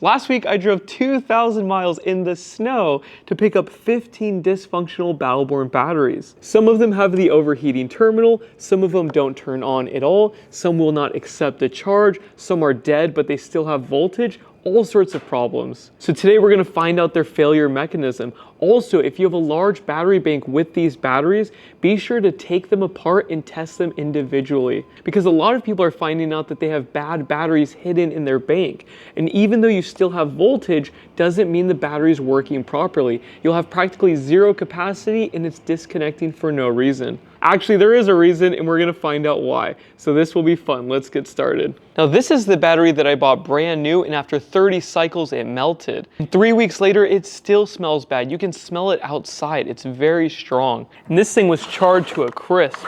Last week, I drove 2,000 miles in the snow to pick up 15 dysfunctional Battleborn batteries. Some of them have the overheating terminal, some of them don't turn on at all, some will not accept the charge, some are dead but they still have voltage, all sorts of problems. So today we're going to find out their failure mechanism. Also, if you have a large battery bank with these batteries, be sure to take them apart and test them individually. Because a lot of people are finding out that they have bad batteries hidden in their bank. And even though you still have voltage, doesn't mean the battery is working properly. You'll have practically zero capacity and it's disconnecting for no reason. Actually, there is a reason and we're going to find out why. So this will be fun. Let's get started. Now this is the battery that I bought brand new, and after 30 cycles it melted. And 3 weeks later it still smells bad. You can smell it outside. It's very strong. And this thing was charged to a crisp.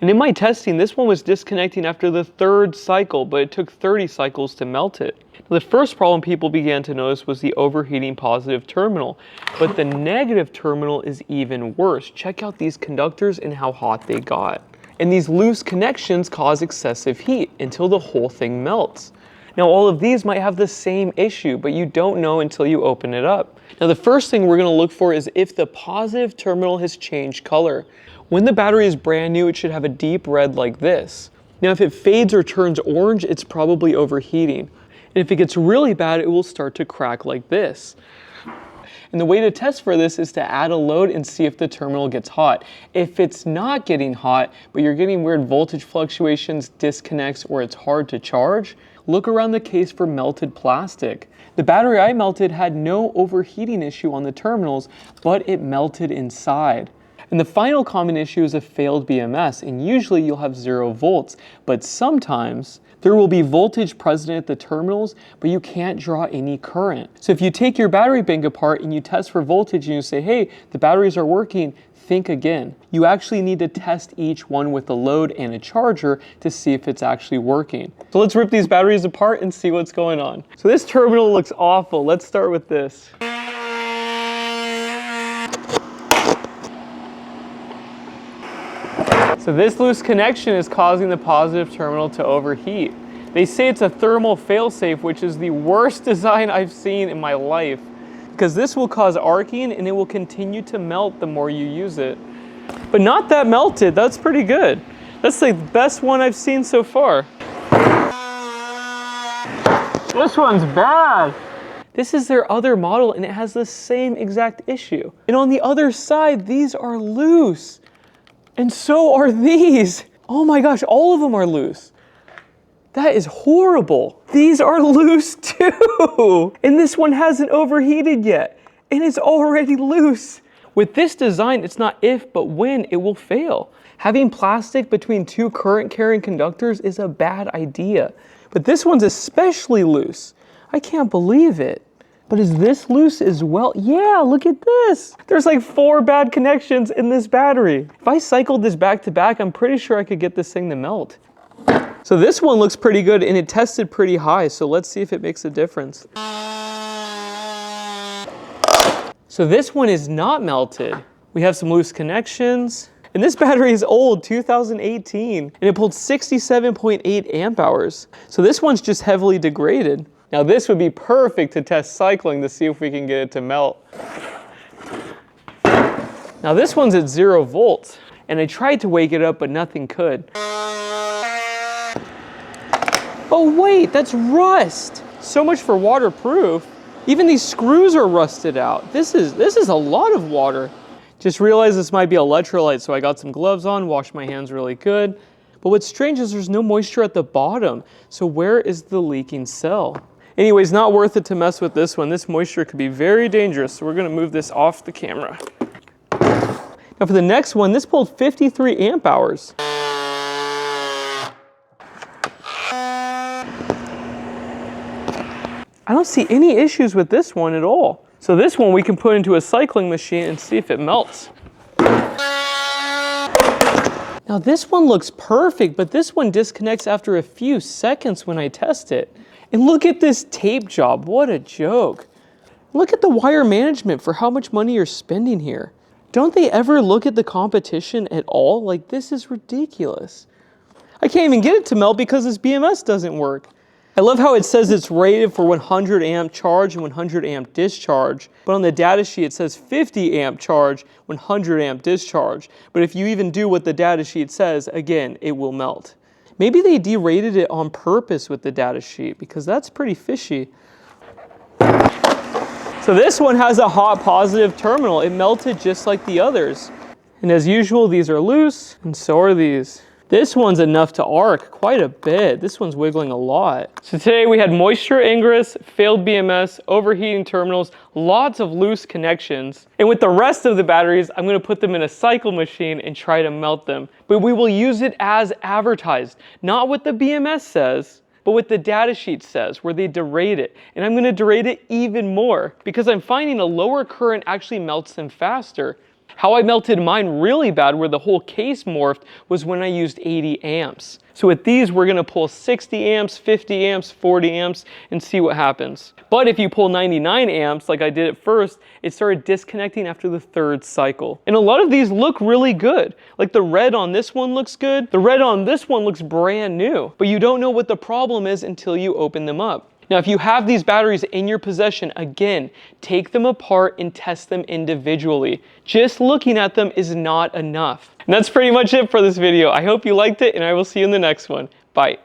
And in my testing, this one was disconnecting after the 3rd cycle, but it took 30 cycles to melt it. The first problem people began to notice was the overheating positive terminal, but the negative terminal is even worse. Check out these conductors and how hot they got. And these loose connections cause excessive heat until the whole thing melts. Now all of these might have the same issue, but you don't know until you open it up. Now the first thing we're going to look for is if the positive terminal has changed color. When the battery is brand new, it should have a deep red like this. Now if it fades or turns orange, it's probably overheating. And if it gets really bad, it will start to crack like this. And the way to test for this is to add a load and see if the terminal gets hot. If it's not getting hot, but you're getting weird voltage fluctuations, disconnects, or it's hard to charge, look around the case for melted plastic. The battery I melted had no overheating issue on the terminals, but it melted inside. And the final common issue is a failed BMS, and usually you'll have 0 volts, but sometimes there will be voltage present at the terminals, but you can't draw any current. So if you take your battery bank apart and you test for voltage and you say, hey, the batteries are working, think again. You actually need to test each one with a load and a charger to see if it's actually working. So let's rip these batteries apart and see what's going on. So this terminal looks awful. Let's start with this. So this loose connection is causing the positive terminal to overheat. They say it's a thermal failsafe, which is the worst design I've seen in my life, because this will cause arcing and it will continue to melt the more you use it. But not that melted. That's pretty good. That's the best one I've seen so far. This one's bad. This is their other model and it has the same exact issue. And on the other side, these are loose. And so are these. Oh my gosh, all of them are loose. That is horrible. These are loose too. And this one hasn't overheated yet. And it's already loose. With this design, it's not if, but when it will fail. Having plastic between 2 current carrying conductors is a bad idea. But this one's especially loose. I can't believe it. But is this loose as well? Yeah, look at this. There's like 4 bad connections in this battery. If I cycled this back to back, I'm pretty sure I could get this thing to melt. So this one looks pretty good and it tested pretty high. So let's see if it makes a difference. So this one is not melted. We have some loose connections. And this battery is old, 2018. And it pulled 67.8 amp hours. So this one's just heavily degraded. Now this would be perfect to test cycling to see if we can get it to melt. Now this one's at 0 volts, and I tried to wake it up, but nothing could. Oh wait, that's rust! So much for waterproof. Even these screws are rusted out. This is a lot of water. Just realized this might be electrolyte, so I got some gloves on, washed my hands really good. But what's strange is there's no moisture at the bottom. So where is the leaking cell? Anyways, not worth it to mess with this one. This moisture could be very dangerous, so we're gonna move this off the camera. Now for the next one, this pulled 53 amp hours. I don't see any issues with this one at all. So this one we can put into a cycling machine and see if it melts. Now this one looks perfect, but this one disconnects after a few seconds when I test it. And look at this tape job, what a joke. Look at the wire management for how much money you're spending here. Don't they ever look at the competition at all? Like, this is ridiculous. I can't even get it to melt because this BMS doesn't work. I love how it says it's rated for 100 amp charge and 100 amp discharge, but on the data sheet it says 50 amp charge, 100 amp discharge. But if you even do what the data sheet says, again, it will melt. Maybe they derated it on purpose with the data sheet because that's pretty fishy. So this one has a hot positive terminal. It melted just like the others. And as usual, these are loose, and so are these. This one's enough to arc quite a bit. This one's wiggling a lot. So today we had moisture ingress, failed BMS, overheating terminals, lots of loose connections. And with the rest of the batteries, I'm gonna put them in a cycle machine and try to melt them. But we will use it as advertised, not what the BMS says, but what the data sheet says, where they derate it. And I'm gonna derate it even more because I'm finding a lower current actually melts them faster. How I melted mine really bad, where the whole case morphed, was when I used 80 amps. So with these, we're gonna pull 60 amps, 50 amps, 40 amps, and see what happens. But if you pull 99 amps, like I did at first, it started disconnecting after the third cycle. And a lot of these look really good. Like the red on this one looks good. The red on this one looks brand new. But you don't know what the problem is until you open them up. Now, if you have these batteries in your possession, again, take them apart and test them individually. Just looking at them is not enough. And that's pretty much it for this video. I hope you liked it, and I will see you in the next one. Bye.